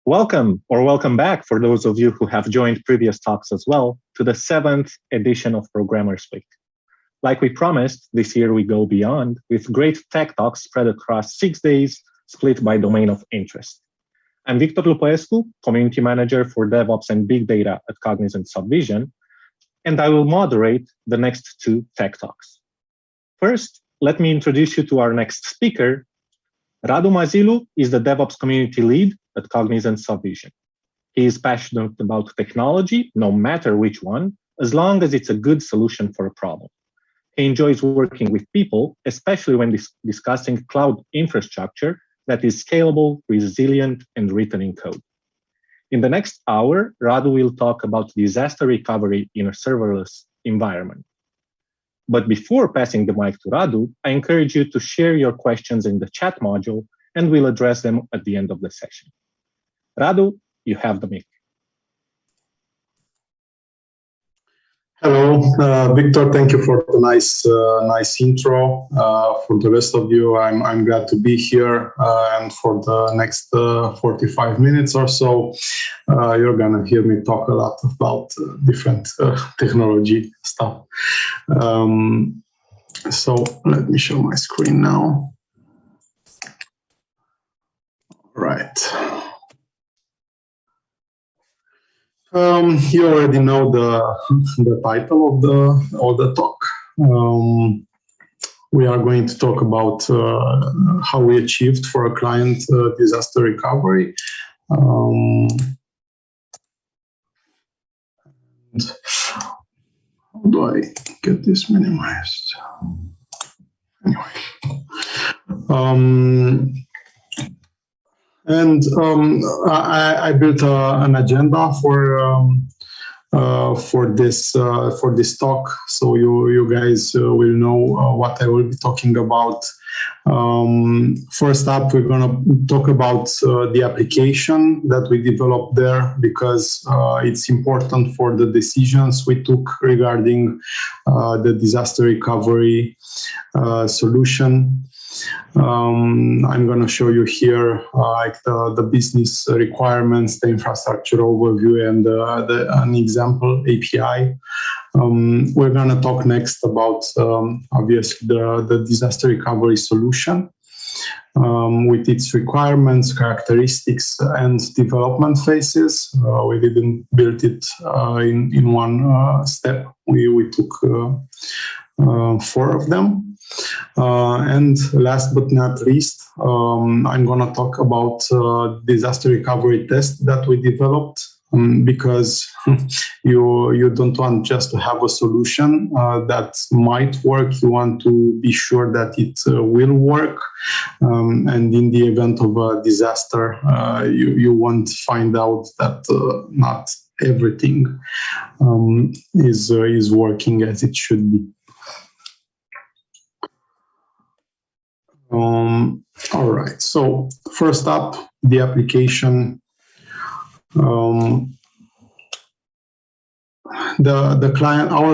Welcome or welcome back for those of you who have joined previous talks as well to the 7th edition of Programmers Week. Like we promised, this year we go beyond with great tech talks spread across 6 days, split by domain of interest. I'm Victor Lupaescu, Community Manager for DevOps and Big Data at Cognizant Softvision, and I will moderate the next 2 tech talks. First, let me introduce you to our next speaker. Radu Mazilu is the DevOps Community Lead at Cognizant Softvision. He is passionate about technology, no matter which one, as long as it's a good solution for a problem. He enjoys working with people, especially when discussing cloud infrastructure that is scalable, resilient, and written in code. In the next hour, Radu will talk about disaster recovery in a serverless environment. But before passing the mic to Radu, I encourage you to share your questions in the chat module, and we'll address them at the end of the session. Radu, you have the mic. Hello, Victor. Thank you for the nice intro. For the rest of you, I'm glad to be here. And for the next 45 minutes or so, you're gonna hear me talk a lot about different technology stuff. So let me show my screen now. Right. You already know the title of the talk. We are going to talk about how we achieved for a client disaster recovery. And how do I get this minimized? Anyway. I built an agenda for this talk, so you guys will know what I will be talking about. First up, we're going to talk about the application that we developed there, because it's important for the decisions we took regarding the disaster recovery solution. I'm going to show you here like the business requirements, the infrastructure overview, and an example API. We're going to talk next about obviously the disaster recovery solution with its requirements, characteristics, and development phases. We didn't build it in one step. We took 4 of them. And last but not least, I'm going to talk about disaster recovery test that we developed, because you don't want just to have a solution that might work. You want to be sure that it will work. And in the event of a disaster, you won't find out that not everything is working as it should be. All right, so first up, the application. Our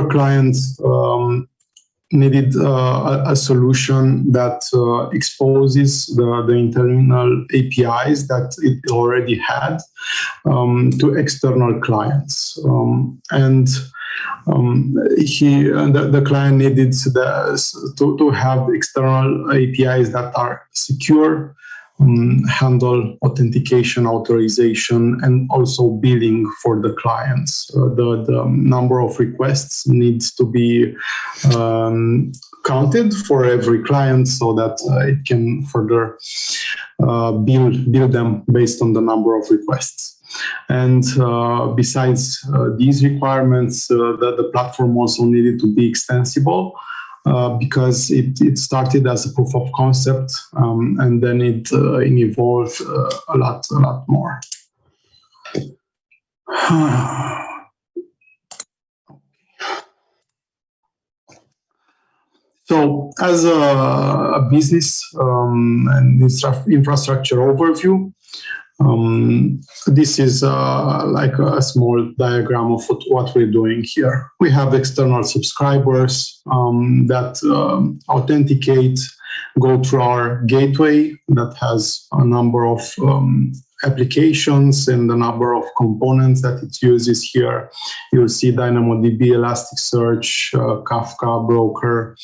client needed a solution that exposes the internal APIs that it already had to external clients, and the client needed to have external APIs that are secure, handle authentication, authorization, and also billing for the clients. The number of requests needs to be counted for every client so that it can further bill them based on the number of requests. And besides these requirements, the platform also needed to be extensible, because it started as a proof of concept, and then it evolved a lot more. So, as a business and infrastructure overview, this is like a small diagram of what we're doing here. We have external subscribers that authenticate, go through our gateway that has a number of applications and the number of components that it uses here. You'll see DynamoDB, Elasticsearch, Kafka, Broker,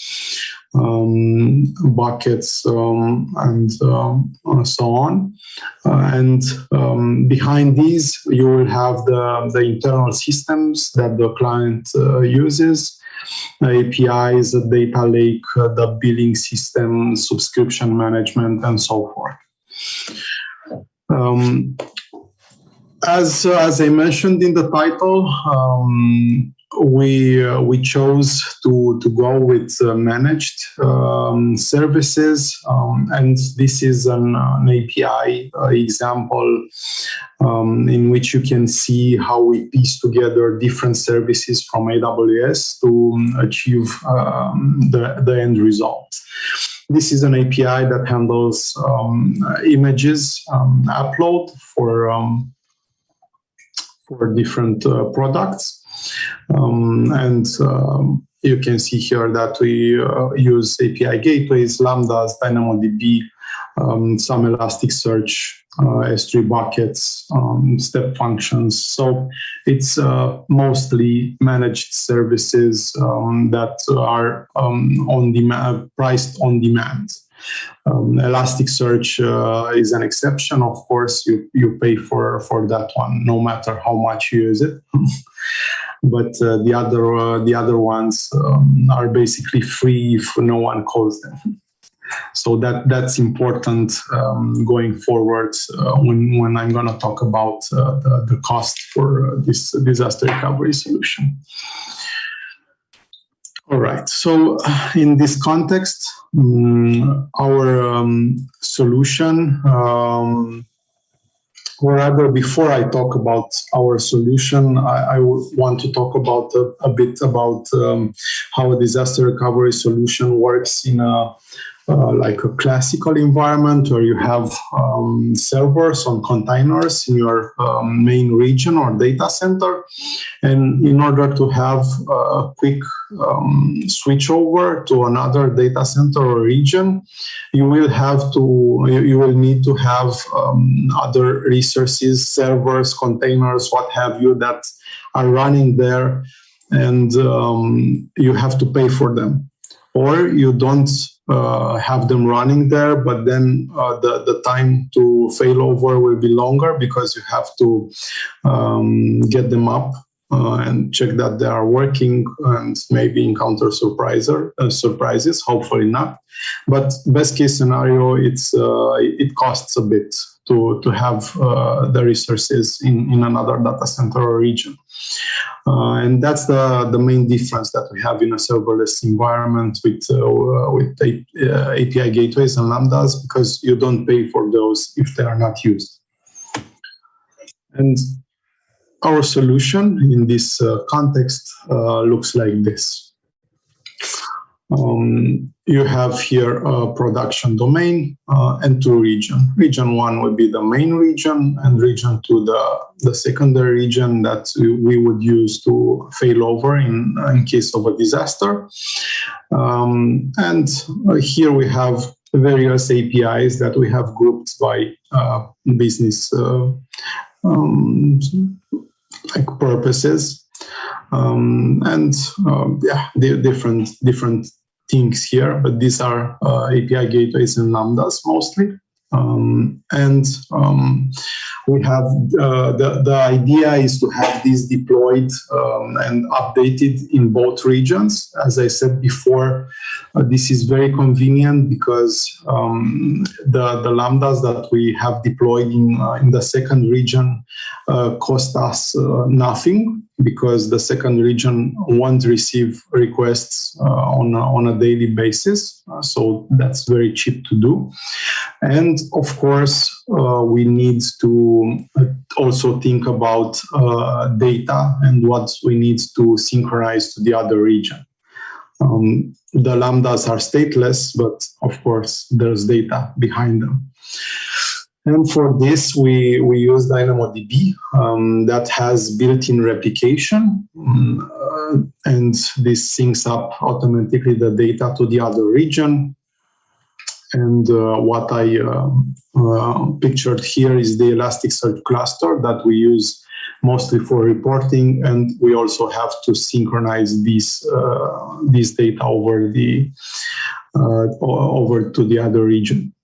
buckets, and so on. And behind these, you will have the internal systems that the client uses, APIs, the data lake, the billing system, subscription management, and so forth. As I mentioned in the title, we chose to go with managed services, and this is an API example in which you can see how we piece together different services from AWS to achieve the end result. This is an API that handles images upload for different products. And you can see here that we use API gateways, Lambdas, DynamoDB, some Elasticsearch, S3 buckets, step functions. So it's mostly managed services that are on demand, priced on demand. Elasticsearch is an exception. Of course, you pay for that one, no matter how much you use it. But the other ones are basically free if no one calls them. So that's important going forward when I'm going to talk about the cost for this disaster recovery solution. All right. So in this context, our solution, or rather, before I talk about our solution, I want to talk about a bit about how a disaster recovery solution works in a like a classical environment where you have servers on containers in your main region or data center. And in order to have a quick switch over to another data center or region, you will need to have other resources, servers, containers, what have you, that are running there, and you have to pay for them. Or you don't have them running there, but then the time to failover will be longer because you have to get them up and check that they are working and maybe encounter surprises, hopefully not. But best case scenario, it costs a bit to have the resources in another data center or region. And that's the main difference that we have in a serverless environment with API gateways and Lambdas, because you don't pay for those if they are not used. And our solution in this context looks like this. You have here a production domain and two regions. Region 1 would be the main region, and region 2 the secondary region that we would use to fail over in case of a disaster. And here we have various APIs that we have grouped by business like purposes. The different things here, but these are API gateways and Lambdas mostly. We have the idea is to have these deployed and updated in both regions. As I said before, this is very convenient because the Lambdas that we have deployed in the second region cost us nothing, because the second region won't receive requests on a daily basis. So that's very cheap to do. And of course, we need to also think about data and what we need to synchronize to the other region. The Lambdas are stateless, but of course, there's data behind them. And for this, we use DynamoDB that has built-in replication, and this syncs up automatically the data to the other region. And what I pictured here is the Elasticsearch cluster that we use mostly for reporting, and we also have to synchronize this data over to the other region.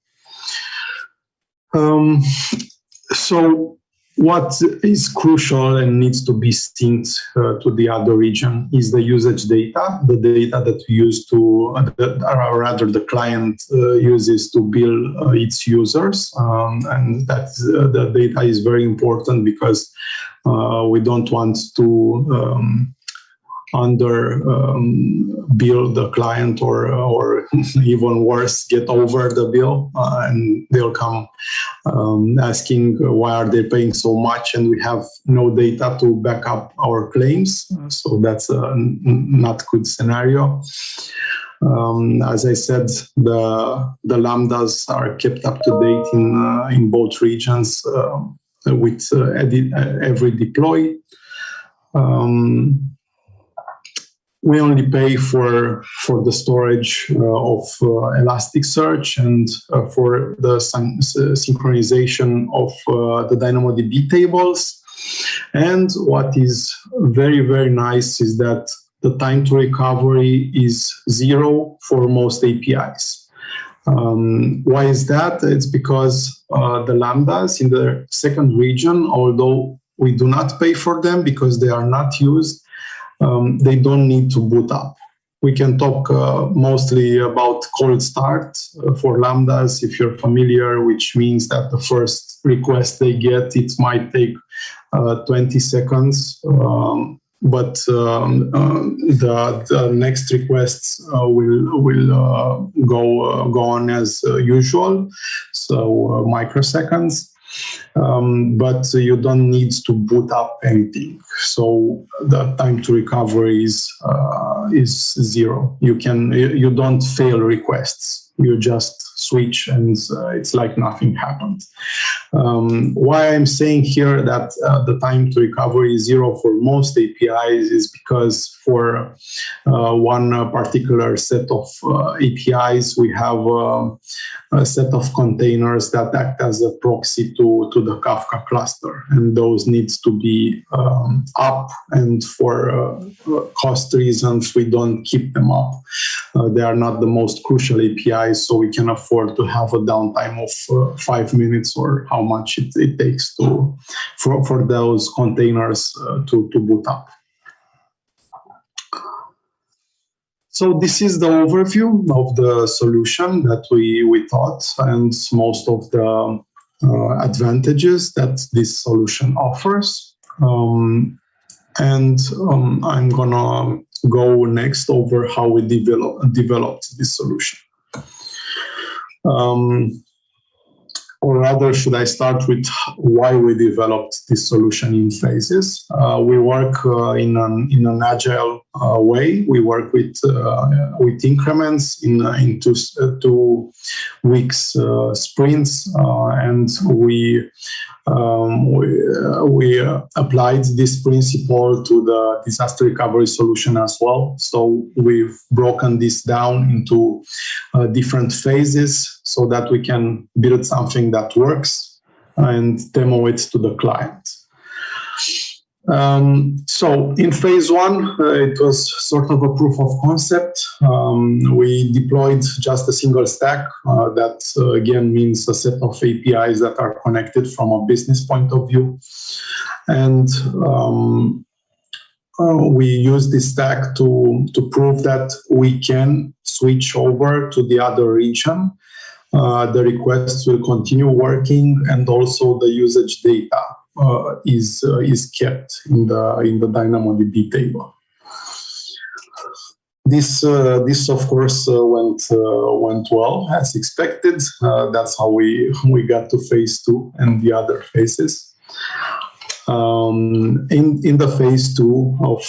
So what is crucial and needs to be synced to the other region is the usage data, the data that we use to, rather the client uses to bill its users. And the data is very important because we don't want to bill the client or even worse, get over the bill, and they'll come asking why are they paying so much, and we have no data to back up our claims. So that's a not good scenario. As I said, the lambdas are kept up to date in both regions with every deploy. We only pay for the storage of Elasticsearch and for the synchronization of the DynamoDB tables. And what is very, very nice is that the time to recovery is 0 for most APIs. Why is that? It's because the lambdas in the second region, although we do not pay for them because they are not used, they don't need to boot up. We can talk mostly about cold start for lambdas, if you're familiar, which means that the first request they get, it might take 20 seconds, but the next requests will go on as usual, so microseconds. But you don't need to boot up anything. So the time to recovery is 0. You don't fail requests. You just switch and it's like nothing happened. Why I'm saying here that the time to recovery is 0 for most APIs is because for one particular set of APIs, we have a set of containers that act as a proxy to the Kafka cluster, and those needs to be up, and for cost reasons, we don't keep them up. They are not the most crucial APIs, so we can afford to have a downtime of 5 minutes or how much it takes for those containers to boot up. So this is the overview of the solution that we thought, and most of the advantages that this solution offers. I'm gonna go next over how we developed this solution. Or rather, should I start with why we developed this solution in phases? We work in an agile way. We work with increments in 2 weeks sprints, and we applied this principle to the disaster recovery solution as well. So we've broken this down into different phases so that we can build something that works and demo it to the client. So in phase 1, it was sort of a proof of concept. We deployed just a single stack. That again means a set of APIs that are connected from a business point of view. And we use this stack to prove that we can switch over to the other region. The requests will continue working, and also the usage data is kept in the DynamoDB table. This of course went well as expected. That's how we got to phase 2 and the other phases. In the phase 2 of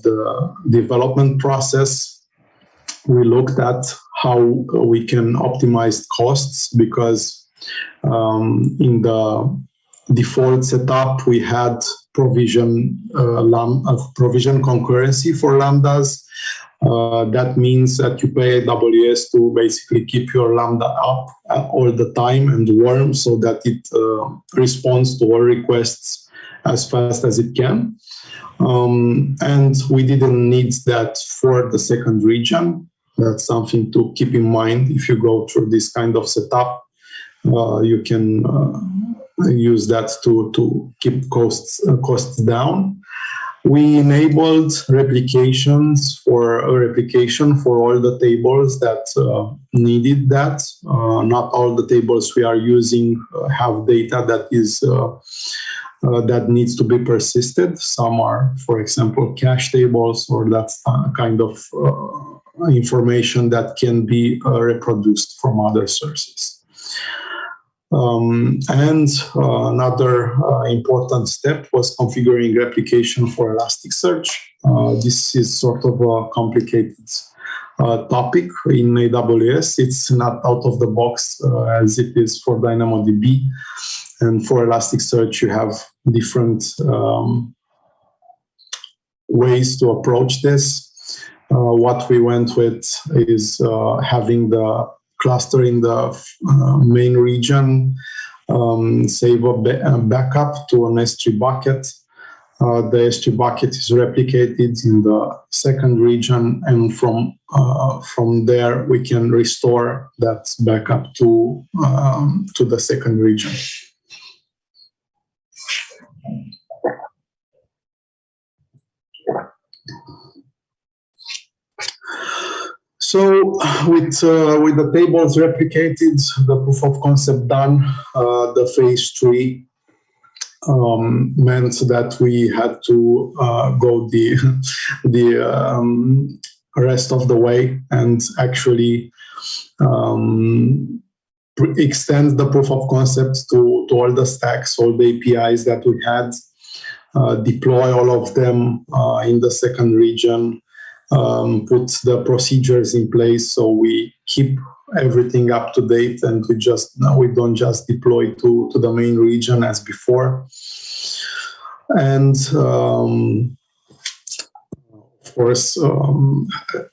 the development process, we looked at how we can optimize costs, because in the default setup we had provision concurrency for lambdas, That means that you pay AWS to basically keep your Lambda up all the time and warm so that it responds to all requests as fast as it can. And we didn't need that for the second region. That's something to keep in mind if you go through this kind of setup. You can use that to keep costs down. We enabled replication for all the tables that needed that. Not all the tables we are using have data that is that needs to be persisted. Some are, for example, cache tables, or that's kind of information that can be reproduced from other sources. And another important step was configuring replication for Elasticsearch. This is sort of a complicated topic in AWS. It's not out of the box as it is for DynamoDB. And for Elasticsearch, you have different ways to approach this. What we went with is having the cluster in the main region, save a backup to an S3 bucket. The S3 bucket is replicated in the second region, and from there we can restore that backup to the second region. So with the tables replicated, the proof of concept done, the phase 3 meant that we had to go the rest of the way and actually extend the proof of concept to all the stacks, all the APIs that we had, deploy all of them in the second region, put the procedures in place so we keep everything up to date and we don't just deploy to the main region as before. And of course,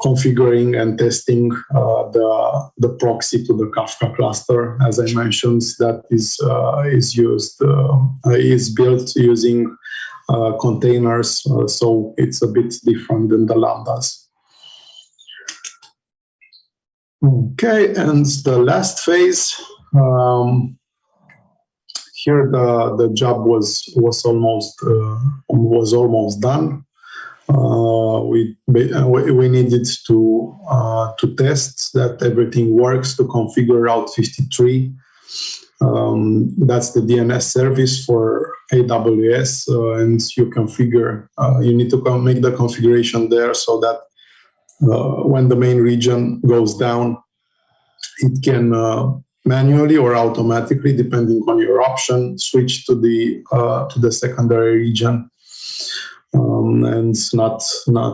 configuring and testing the proxy to the Kafka cluster, as I mentioned, that is built using containers, so it's a bit different than the Lambdas. Okay, and the last phase. Here, the job was almost done. We needed to test that everything works, to configure Route 53. That's the DNS service for AWS, and you need to make the configuration there so that when the main region goes down, it can manually or automatically, depending on your option, switch to the secondary region, and not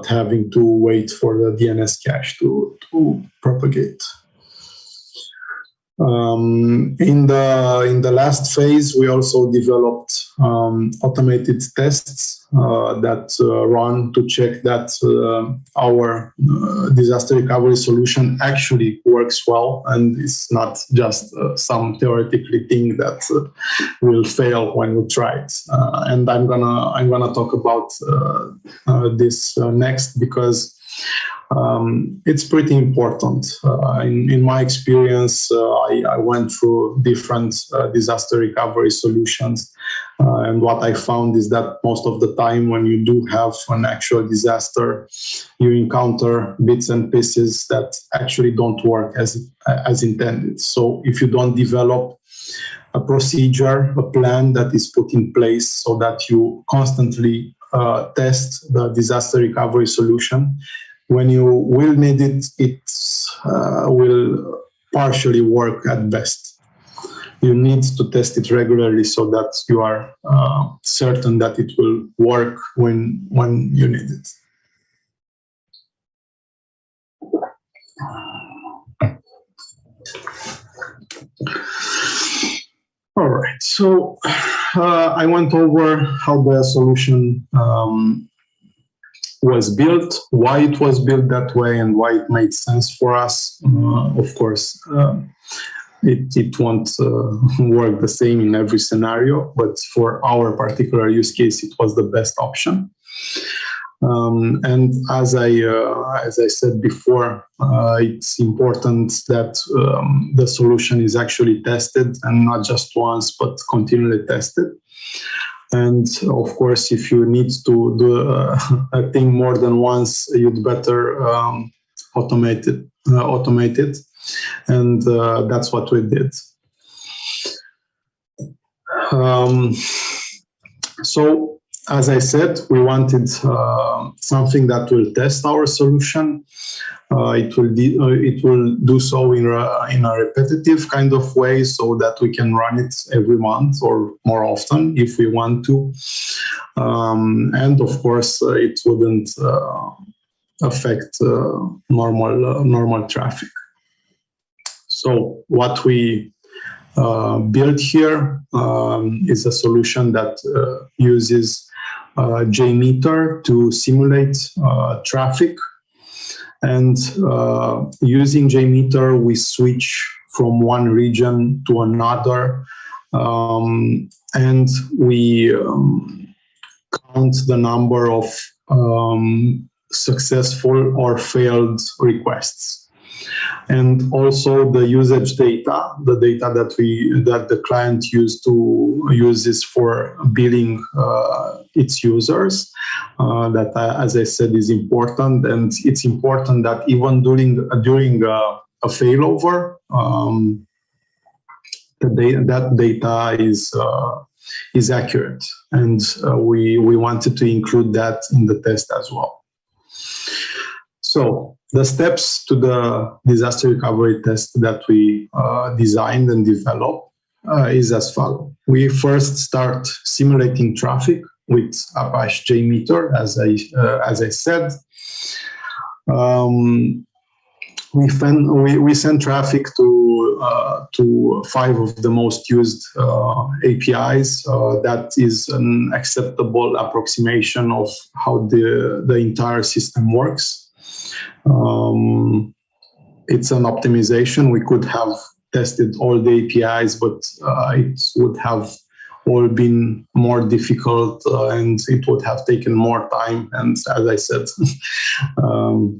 having to wait for the DNS cache to propagate. In the last phase, we also developed automated tests that run to check that our disaster recovery solution actually works well, and it's not just some theoretically thing that will fail when we try it. And I'm gonna talk about this next, because it's pretty important. In my experience, I went through different disaster recovery solutions, and what I found is that most of the time when you do have an actual disaster, you encounter bits and pieces that actually don't work as intended. So if you don't develop a procedure, a plan that is put in place so that you constantly test the disaster recovery solution, when you will need it, it will partially work at best. You need to test it regularly so that you are certain that it will work when you need it. All right, so I went over how the solution was built, why it was built that way, and why it made sense for us. Of course, it won't work the same in every scenario, but for our particular use case, it was the best option. And as I said before, it's important that the solution is actually tested, and not just once, but continually tested. And of course, if you need to do a thing more than once, you'd better automate it. And that's what we did. So, as I said, we wanted something that will test our solution. It will do so in a repetitive kind of way, so that we can run it every month or more often if we want to. And of course, it wouldn't affect normal traffic. So what we built here is a solution that uses JMeter to simulate traffic. And using JMeter, we switch from one region to another, and we count the number of successful or failed requests. And also the usage data, the data that the client uses for billing its users. That, as I said, is important, and it's important that even during a failover, that data is accurate, and we wanted to include that in the test as well. So the steps to the disaster recovery test that we designed and developed is as follows. We first start simulating traffic with Apache JMeter, as I said. We send traffic to 5 of the most used APIs. That is an acceptable approximation of how the entire system works. It's an optimization. We could have tested all the APIs, but it would have all been more difficult, and it would have taken more time. And as I said,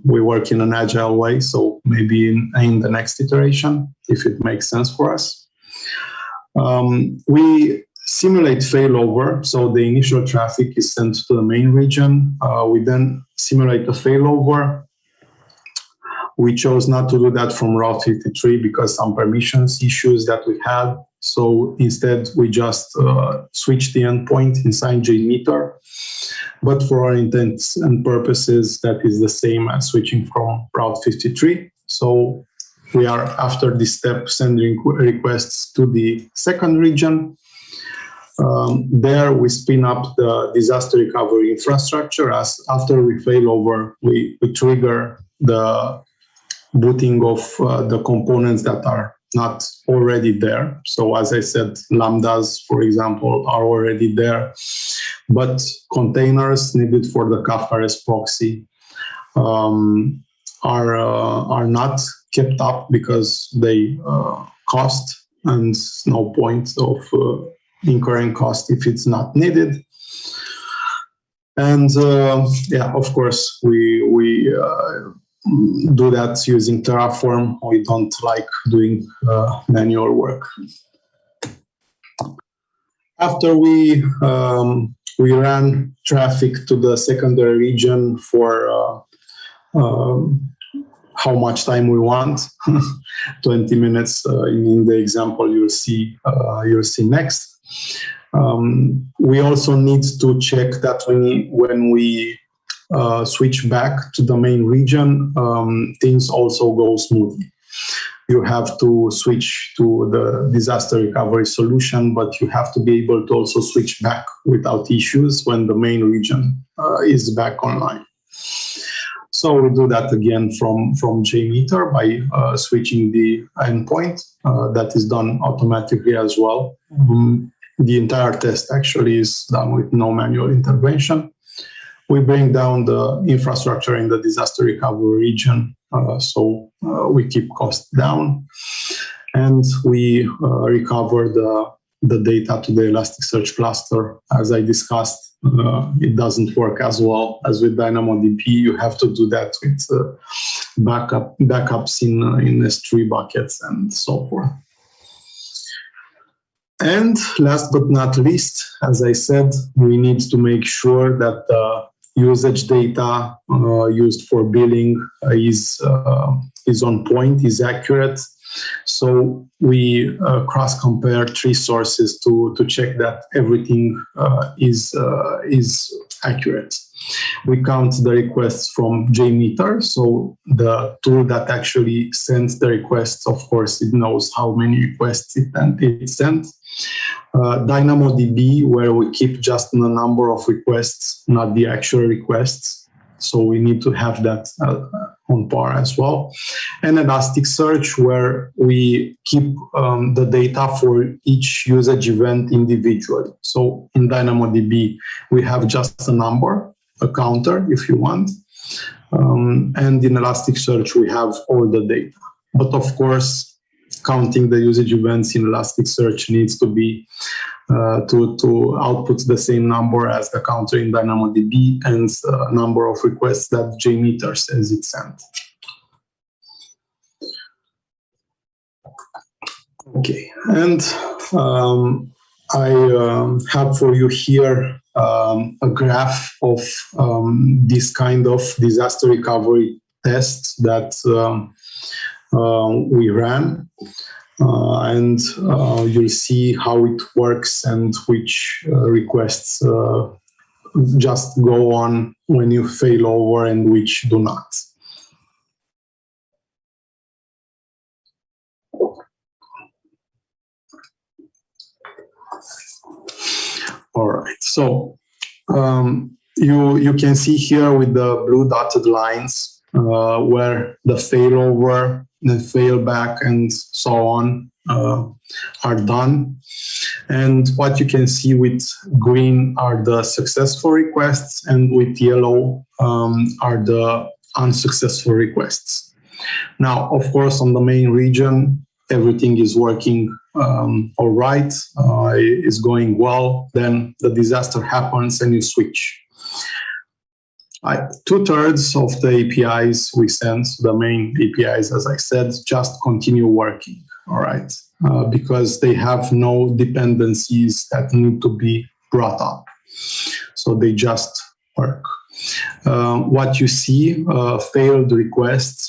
we work in an agile way, so maybe in the next iteration, if it makes sense for us. We simulate failover, so the initial traffic is sent to the main region. We then simulate a failover. We chose not to do that from Route 53 because some permissions issues that we had. So instead, we just switched the endpoint inside JMeter. But for our intents and purposes, that is the same as switching from Route 53. So we are, after this step, sending requests to the second region. There we spin up the disaster recovery infrastructure. As after we fail over, we trigger the booting of the components that are not already there. So as I said, lambdas, for example, are already there, but containers needed for the Kafka REST proxy are not kept up because they cost, and no point of incurring cost if it's not needed. And of course, we do that using Terraform. We don't like doing manual work. After we ran traffic to the secondary region for how much time we want, 20 minutes in the example you'll see next. We also need to check that when we switch back to the main region, things also go smoothly. You have to switch to the disaster recovery solution, but you have to be able to also switch back without issues when the main region is back online. So we do that again from JMeter by switching the endpoint. That is done automatically as well. The entire test actually is done with no manual intervention. we bring down the infrastructure in the disaster recovery region, so we keep costs down, and we recover the data to the Elasticsearch cluster. As I discussed, it doesn't work as well as with DynamoDB. You have to do that with backups in S3 buckets and so forth. And last but not least, as I said, we need to make sure that the usage data used for billing is on point, is accurate. So we cross-compare 3 sources to check that everything is accurate. We count the requests from JMeter, so the tool that actually sends the requests, of course, it knows how many requests it sent. DynamoDB, where we keep just the number of requests, not the actual requests. So we need to have that on par as well. And Elasticsearch, where we keep the data for each usage event individually. So in DynamoDB, we have just a number, a counter if you want. And in Elasticsearch, we have all the data. But of course, counting the usage events in Elasticsearch needs to be to output the same number as the counter in DynamoDB and number of requests that JMeter says it sent. Okay, and I have for you here a graph of this kind of disaster recovery tests that we ran. And you'll see how it works and which requests just go on when you fail over and which do not. All right, so you can see here with the blue dotted lines where the failover, the failback, and so on are done. And what you can see with green are the successful requests, and with yellow are the unsuccessful requests. Now, of course, on the main region, everything is working all right, is going well. Then the disaster happens and you switch. 2/3 of the APIs we send, the main APIs, as I said, just continue working, all right, because they have no dependencies that need to be brought up. So they just work. What you see, failed requests,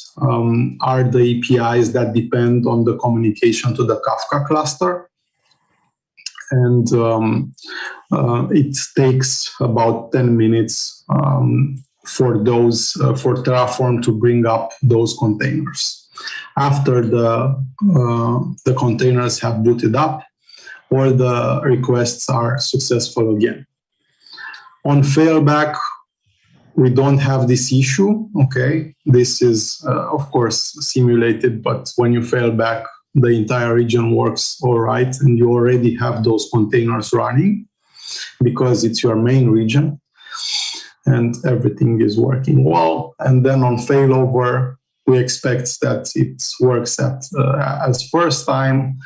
are the APIs that depend on the communication to the Kafka cluster. And it takes about 10 minutes for Terraform to bring up those containers. After the containers have booted up, all the requests are successful again. On failback, we don't have this issue, okay? This is, of course, simulated, but when you fail back, the entire region works all right, and you already have those containers running because it's your main region, and everything is working well. And then on failover, we expect that it works as first time,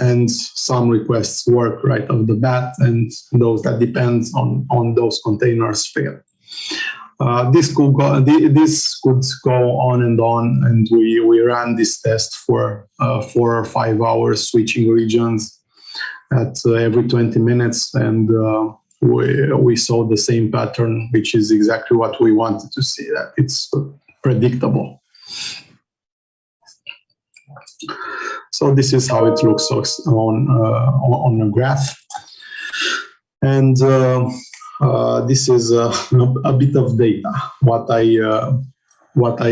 and some requests work right off the bat, and those that depend on those containers fail. This could go on, and we ran this test for 4 or 5 hours, switching regions at every 20 minutes, and we saw the same pattern, which is exactly what we wanted to see, that it's predictable. So this is how it looks on a graph, and this is a bit of data. What I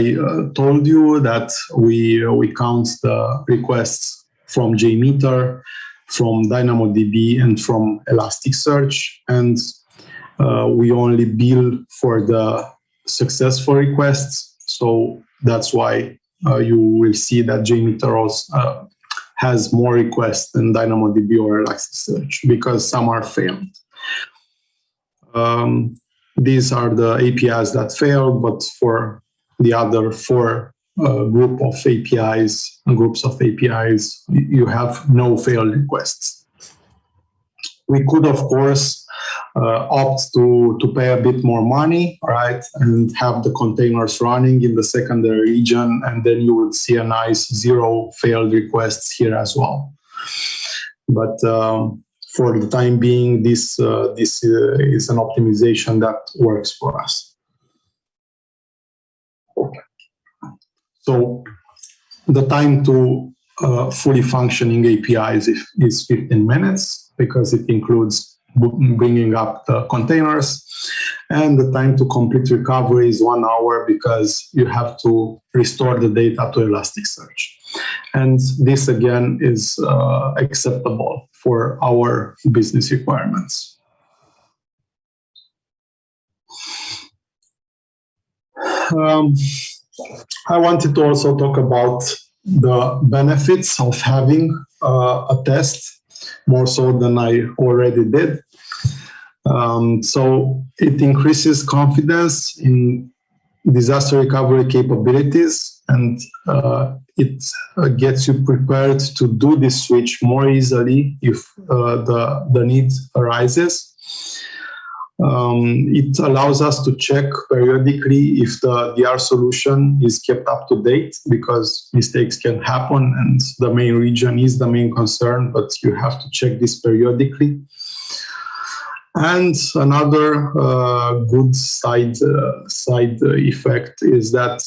told you, that we count the requests from JMeter, from DynamoDB, and from Elasticsearch, and we only bill for the successful requests. So that's why you will see that JMeter also has more requests than DynamoDB or Elasticsearch, because some are failed. these are the APIs that failed, but for the other 4 groups of APIs, you have no failed requests. We could, of course, opt to pay a bit more money, right, and have the containers running in the secondary region, and then you would see a nice 0 failed requests here as well. But for the time being, this is an optimization that works for us. So the time to fully functioning APIs is 15 minutes because it includes bringing up the containers, and the time to complete recovery is 1 hour because you have to restore the data to Elasticsearch. And this again is acceptable for our business requirements. I wanted to also talk about the benefits of having a test, more so than I already did. So it increases confidence in disaster recovery capabilities, and it gets you prepared to do this switch more easily if the need arises. It allows us to check periodically if the DR solution is kept up to date, because mistakes can happen and the main region is the main concern, but you have to check this periodically. And another good side effect is that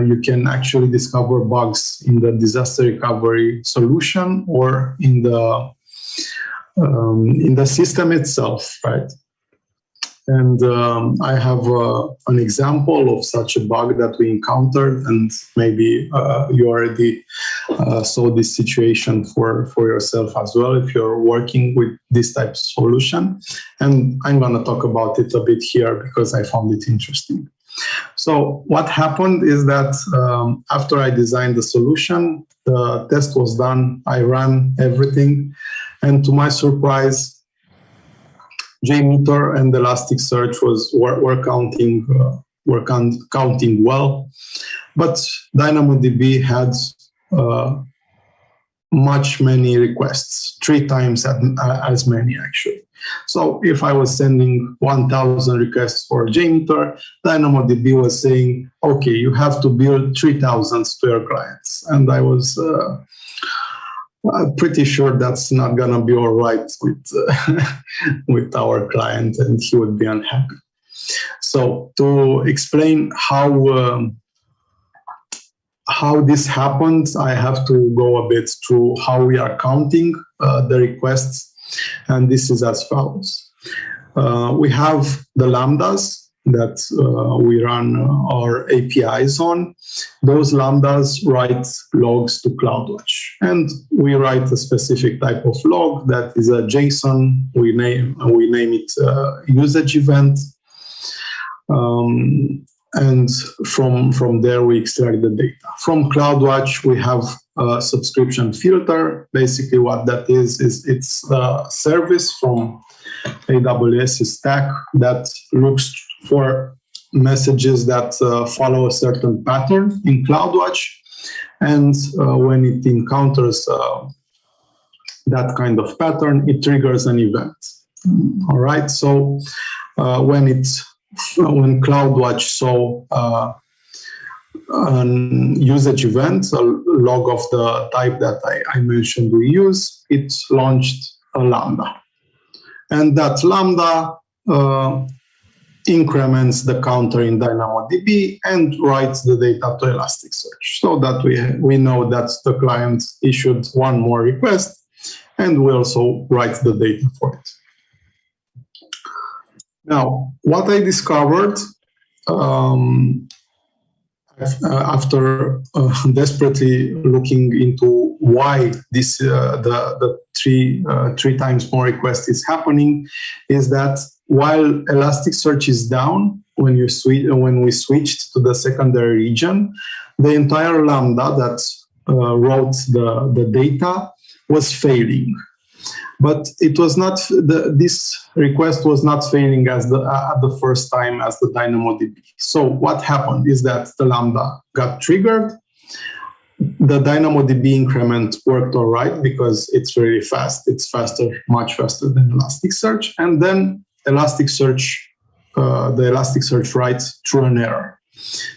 you can actually discover bugs in the disaster recovery solution or in the system itself, right? And I have an example of such a bug that we encountered, and maybe you already saw this situation for yourself as well if you're working with this type of solution. And I'm going to talk about it a bit here because I found it interesting. So what happened is that after I designed the solution, the test was done, I ran everything, and to my surprise, JMeter and Elasticsearch were counting well, but DynamoDB had many requests, 3 times as many actually. So if I was sending 1,000 requests for JMeter, DynamoDB was saying, okay, you have to build 3,000 to your clients. And I was pretty sure that's not going to be all right with our client, and he would be unhappy. So to explain how this happens, I have to go a bit through how we are counting the requests, and this is as follows. We have the lambdas that we run our APIs on. Those lambdas write logs to CloudWatch, and we write a specific type of log that is a JSON. We name it usage event, and from there we extract the data. From CloudWatch we have a subscription filter. Basically what that is it's a service from AWS stack that looks for messages that follow a certain pattern in CloudWatch, and when it encounters that kind of pattern, it triggers an event. All right, so when CloudWatch saw an usage event, a log of the type that I mentioned we use, it launched a Lambda. And that Lambda increments the counter in DynamoDB and writes the data to Elasticsearch, so that we know that the client issued 1 more request, and we also write the data for it. Now, what I discovered after desperately looking into why this the three times more request is happening is that while Elasticsearch is down when we switched to the secondary region, the entire Lambda that wrote the data was failing. But it was not this request was not failing as at the first time as the DynamoDB. So what happened is that the Lambda got triggered. The DynamoDB increment worked all right because it's really fast. It's faster, much faster than Elasticsearch. And then the Elasticsearch writes through an error.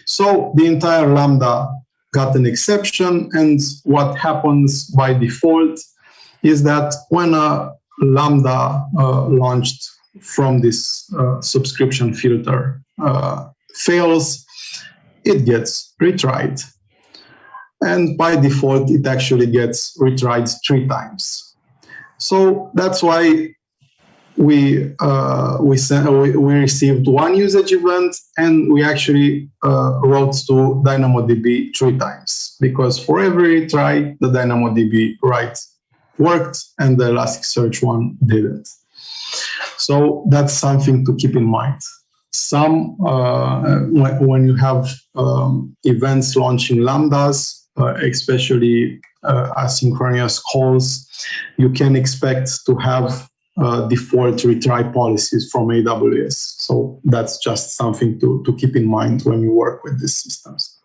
So the entire Lambda got an exception. And what happens by default is that when a Lambda launched from this subscription filter fails, it gets retried. And by default, it actually gets retried 3 times. So that's why we received 1 usage event, and we actually wrote to DynamoDB 3 times, because for every try, the DynamoDB write worked and the Elasticsearch one didn't. So that's something to keep in mind. When you have events launching Lambdas, especially asynchronous calls, you can expect to have default retry policies from AWS. So that's just something to keep in mind when you work with these systems.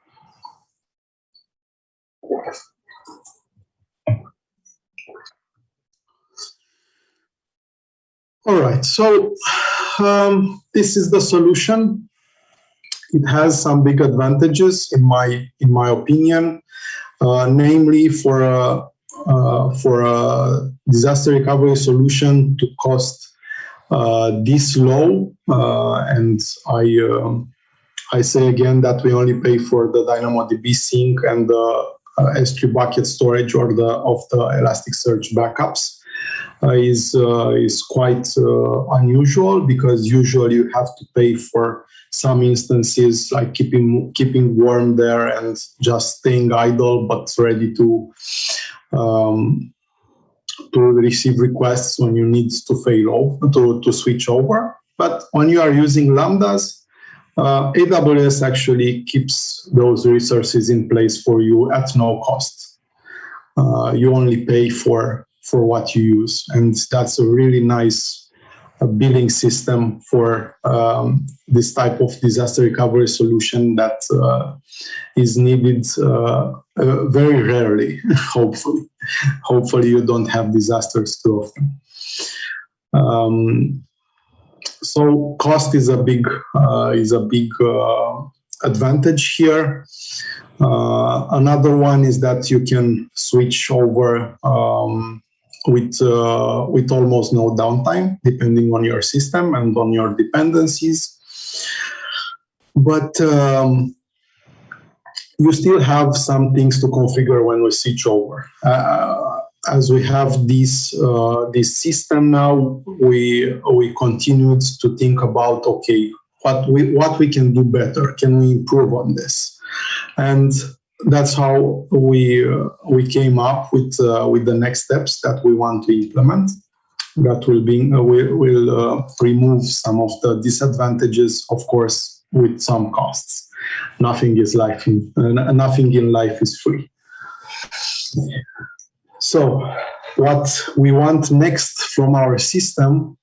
All right, so this is the solution. It has some big advantages, in my opinion, namely for a disaster recovery solution to cost this low. And I say again that we only pay for the DynamoDB sync and the S3 bucket storage of the Elasticsearch backups. Is quite unusual, because usually you have to pay for some instances like keeping warm there and just staying idle but ready to receive requests when you need to to switch over. But when you are using Lambdas, AWS actually keeps those resources in place for you at no cost. You only pay for what you use. And that's a really nice billing system for this type of disaster recovery solution that is needed very rarely, hopefully. Hopefully you don't have disasters too often. So cost is a big advantage here. Another one is that you can switch over with almost no downtime, depending on your system and on your dependencies. But you still have some things to configure when we switch over. As we have this system now, we continued to think about, okay, what we can do better. Can we improve on this? And that's how we came up with the next steps that we want to implement. That will remove some of the disadvantages, of course, with some costs. Nothing in life is free. So, what we want next from our system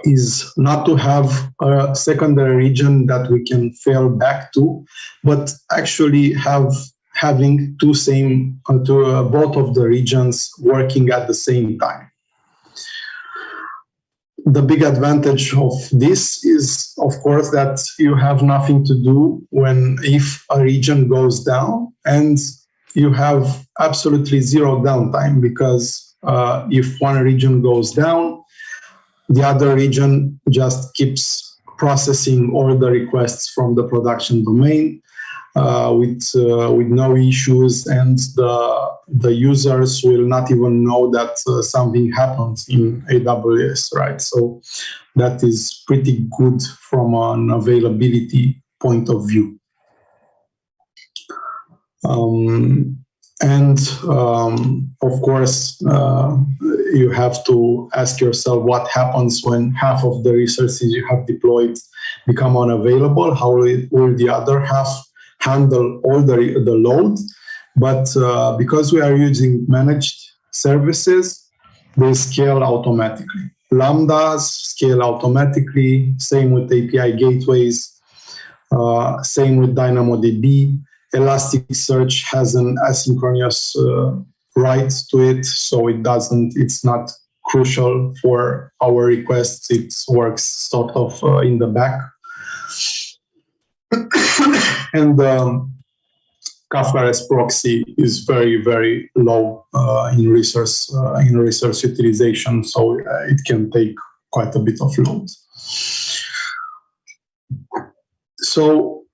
is not to have a secondary region that we can fail back to, but actually having both of the regions working at the same time. The big advantage of this is, of course, that you have nothing to do if a region goes down, and you have absolutely zero downtime, because if one region goes down, the other region just keeps processing all the requests from the production domain with no issues, and the users will not even know that something happens in AWS, right? So that is pretty good from an availability point of view. Of course, you have to ask yourself what happens when half of the resources you have deployed become unavailable. How will the other half handle all the load? But because we are using managed services, they scale automatically. Lambdas scale automatically, same with API gateways, same with DynamoDB. Elasticsearch has an asynchronous write to it, so it's not crucial for our requests. It works sort of in the back. And Kafka REST proxy is very, very low in resource utilization, so it can take quite a bit of load. So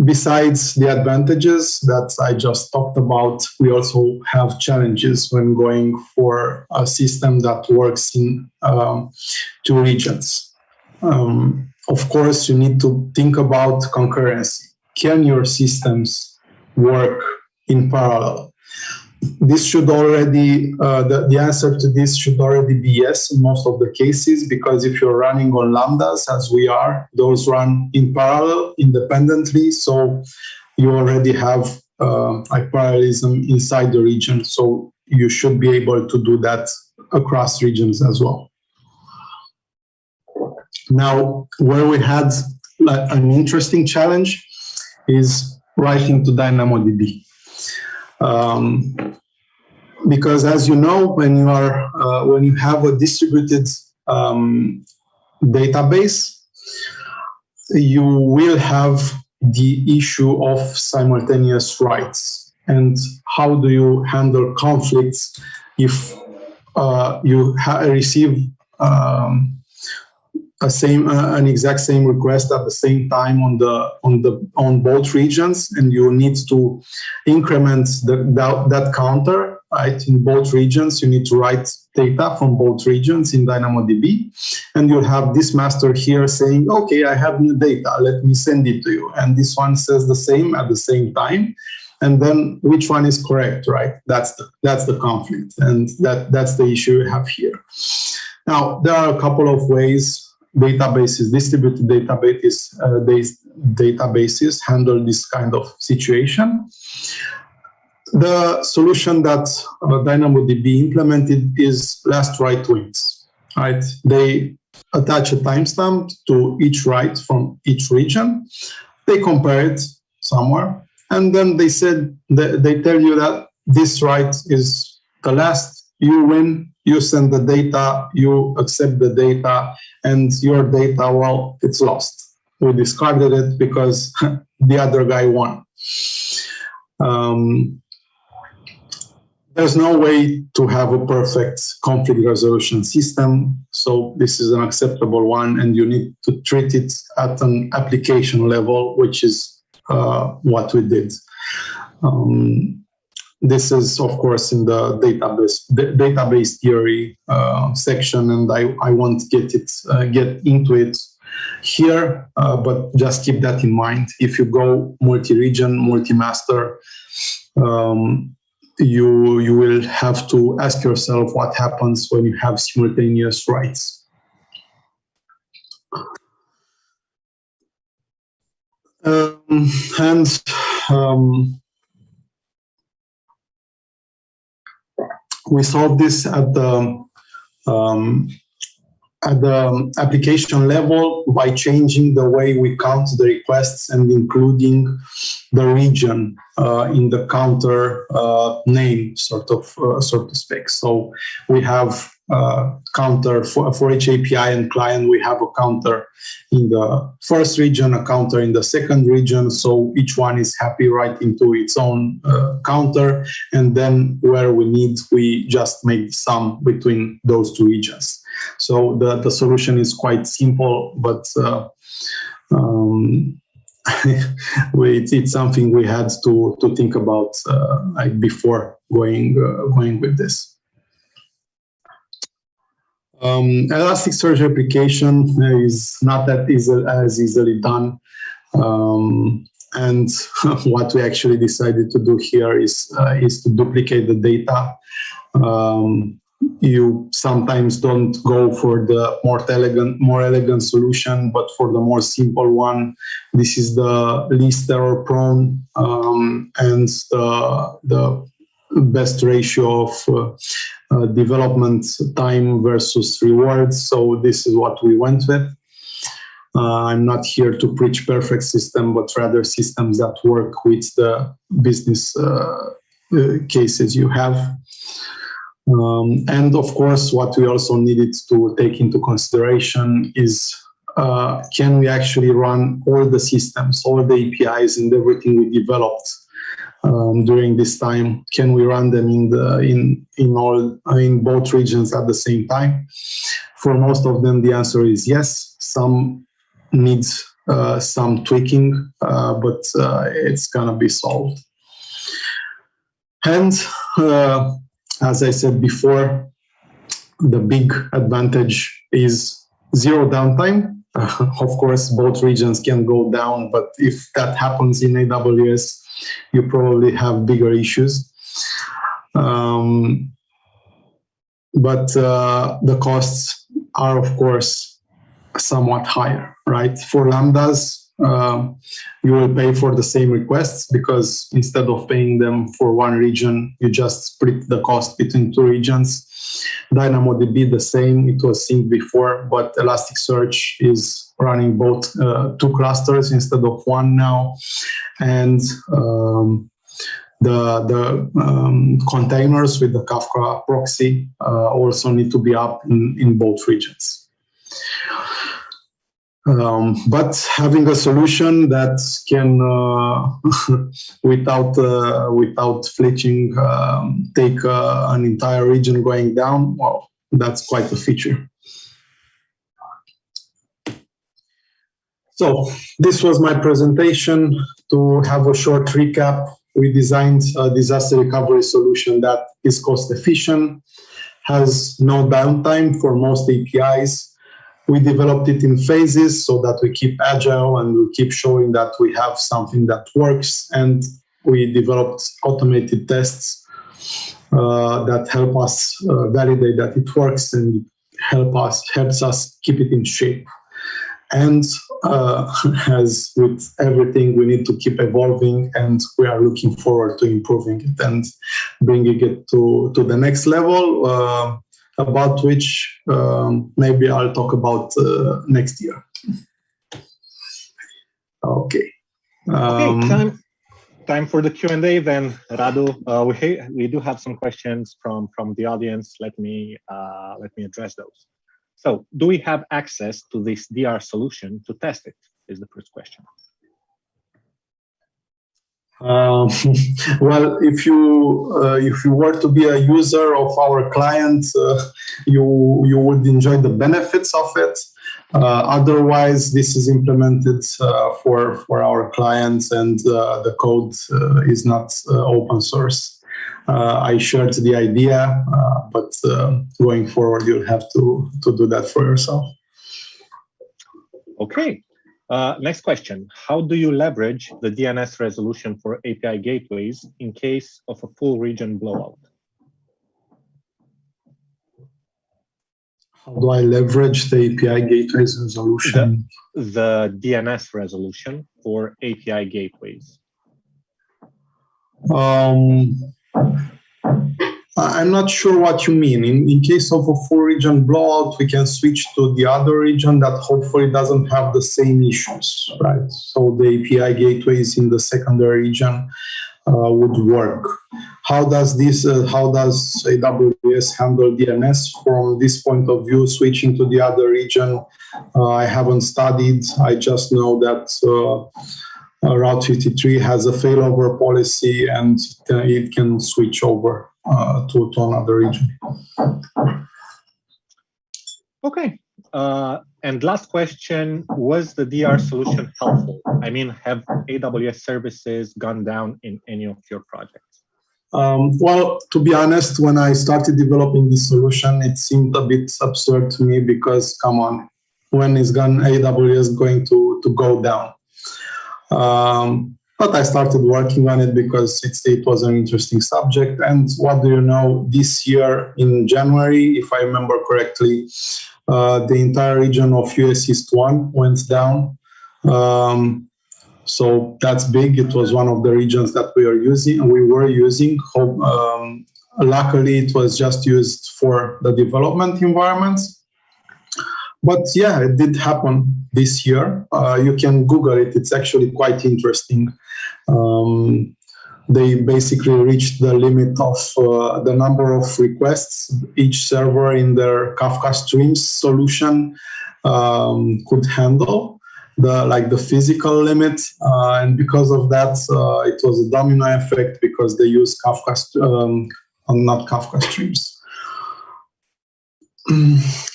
besides the advantages that I just talked about, we also have challenges when going for a system that works in 2 regions. Of course, you need to think about concurrency. Can your systems work in parallel? This should already, the answer to this should already be yes in most of the cases, because if you're running on Lambdas, as we are, those run in parallel, independently, so you already have a parallelism inside the region, so you should be able to do that across regions as well. Now, where we had an interesting challenge is writing to DynamoDB. Because as you know, when you have a distributed database, you will have the issue of simultaneous writes. And how do you handle conflicts if you receive an exact same request at the same time on both regions, and you need to increment that counter, right? In both regions, you need to write data from both regions in DynamoDB, and you'll have this master here saying, okay, I have new data, let me send it to you. And this one says the same at the same time. And then which one is correct, right? That's the conflict, and that's the issue we have here. Now, there are a couple of ways distributed databases handle this kind of situation. The solution that DynamoDB implemented is last write wins, right? They attach a timestamp to each write from each region. They compare it somewhere, and then they tell you that this write is the last. You win, you send the data, you accept the data, and your data, well, it's lost. We discarded it because the other guy won. There's no way to have a perfect conflict resolution system, so this is an acceptable one, and you need to treat it at an application level, which is what we did. This is, of course, in the database theory section, and I won't get into it here, but just keep that in mind. If you go multi-region, multi-master, you will have to ask yourself what happens when you have simultaneous writes. We solved this at the application level by changing the way we count the requests and including the region in the counter name, sort of speak. So we have counter for each API and client. We have a counter in the first region, a counter in the second region. So each one is happy right into its own counter, and then where we need, we just make the sum between those 2 regions. So the solution is quite simple, but it's something we had to think about before going with this. Elasticsearch replication is not that as easily done, and what we actually decided to do here is to duplicate the data. You sometimes don't go for the more elegant solution, but for the more simple one, this is the least error prone and the best ratio of development time versus rewards. So this is what we went with. I'm not here to preach perfect system, but rather systems that work with the business cases you have. And of course, what we also needed to take into consideration is can we actually run all the systems, all the APIs and everything we developed during this time? Can we run them in both regions at the same time? For most of them, the answer is yes. Some needs some tweaking, but it's gonna be solved. And as I said before, the big advantage is zero downtime. Of course, both regions can go down, but if that happens in AWS, you probably have bigger issues. But the costs are, of course, somewhat higher, right? For Lambdas, you will pay for the same requests because instead of paying them for one region, you just split the cost between two regions. DynamoDB the same, it was synced before, but Elasticsearch is running both two clusters instead of one now. And the containers with the Kafka proxy also need to be up in both regions. But having a solution that can, without flinching, take an entire region going down, well, that's quite a feature. So this was my presentation. To have a short recap, we designed a disaster recovery solution that is cost efficient, has no downtime for most APIs. We developed it in phases so that we keep agile and we keep showing that we have something that works. And we developed automated tests that help us validate that it works and helps us keep it in shape. And as with everything, we need to keep evolving, and we are looking forward to improving it and bringing it to the next level. About which maybe I'll talk about next year. Okay. Time for the Q&A then, Radu. We do have some questions from the audience. Let me address those. So, do we have access to this DR solution to test it? Is the first question. Well, if you were to be a user of our client, you would enjoy the benefits of it. Otherwise, this is implemented for our clients, and the code is not open source. I shared the idea, but going forward, you'll have to do that for yourself. Okay. Next question. How do you leverage the DNS resolution for API gateways in case of a full region blowout? How do I leverage the API gateways resolution? The DNS resolution for API gateways. I'm not sure what you mean. In case of a full region blowout, we can switch to the other region that hopefully doesn't have the same issues, right? So the API gateways in the secondary region would work. How does AWS handle DNS from this point of view, switching to the other region? I haven't studied. I just know that Route 53 has a failover policy and it can switch over to another region. Okay. And last question, was the DR solution helpful? I mean, have AWS services gone down in any of your projects? Well, to be honest, when I started developing this solution, it seemed a bit absurd to me because, come on, when is AWS going to go down? But I started working on it because it was an interesting subject. And what do you know, this year in January, if I remember correctly, the entire region of US East 1 went down. So that's big. It was one of the regions that we were using. Luckily, it was just used for the development environments. But yeah, it did happen this year. You can Google it. It's actually quite interesting. They basically reached the limit of the number of requests each server in their Kafka Streams solution could handle, the physical limit. And because of that, it was a domino effect because they use not Kafka Streams,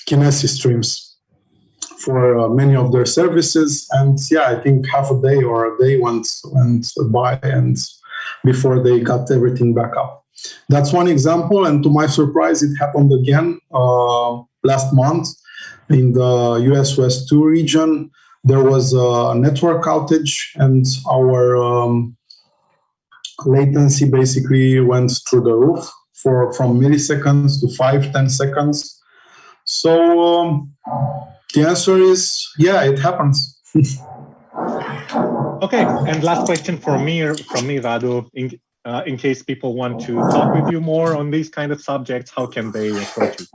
Kinesis Streams for many of their services. And yeah, I think half a day or a day went by and before they got everything back up. That's one example. And to my surprise, it happened again last month in the US West 2 region. There was a network outage and our latency basically went through the roof from milliseconds to 5-10 seconds. So the answer is, yeah, it happens. Okay, and last question from me, Radu. In case people want to talk with you more on these kind of subjects, how can they approach you?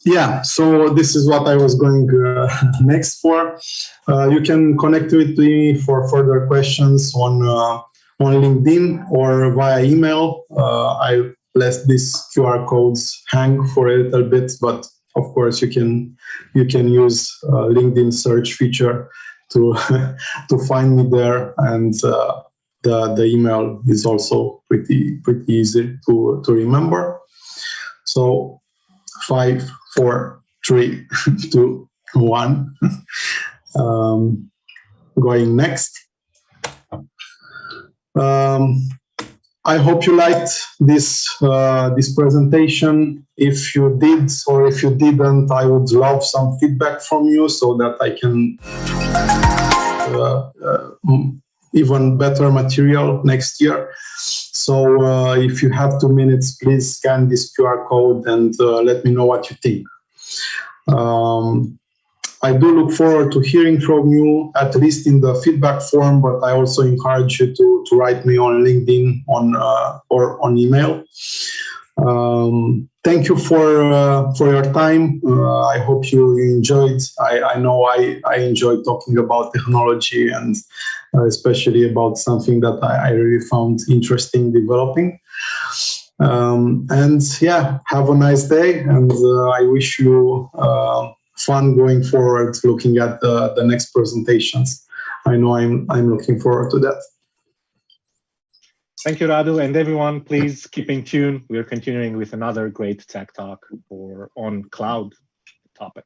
Yeah, so this is what I was going next for. You can connect with me for further questions on LinkedIn or via email. I let these QR codes hang for a little bit, but of course you can use LinkedIn search feature to find me there, and the email is also pretty easy to remember. So 5, 4, 3, 2, 1. Going next. I hope you liked this presentation. If you did or if you didn't, I would love some feedback from you so that I can even better material next year. So if you have 2 minutes, please scan this QR code and let me know what you think. I do look forward to hearing from you, at least in the feedback form, but I also encourage you to write me on LinkedIn or on email. Thank you for your time. I hope you enjoyed. I know I enjoyed talking about technology and especially about something that I really found interesting developing. And yeah, have a nice day, and I wish you fun going forward looking at the next presentations. I know I'm looking forward to that. Thank you, Radu, and everyone, please keep in tune. We are continuing with another great tech talk on cloud topic.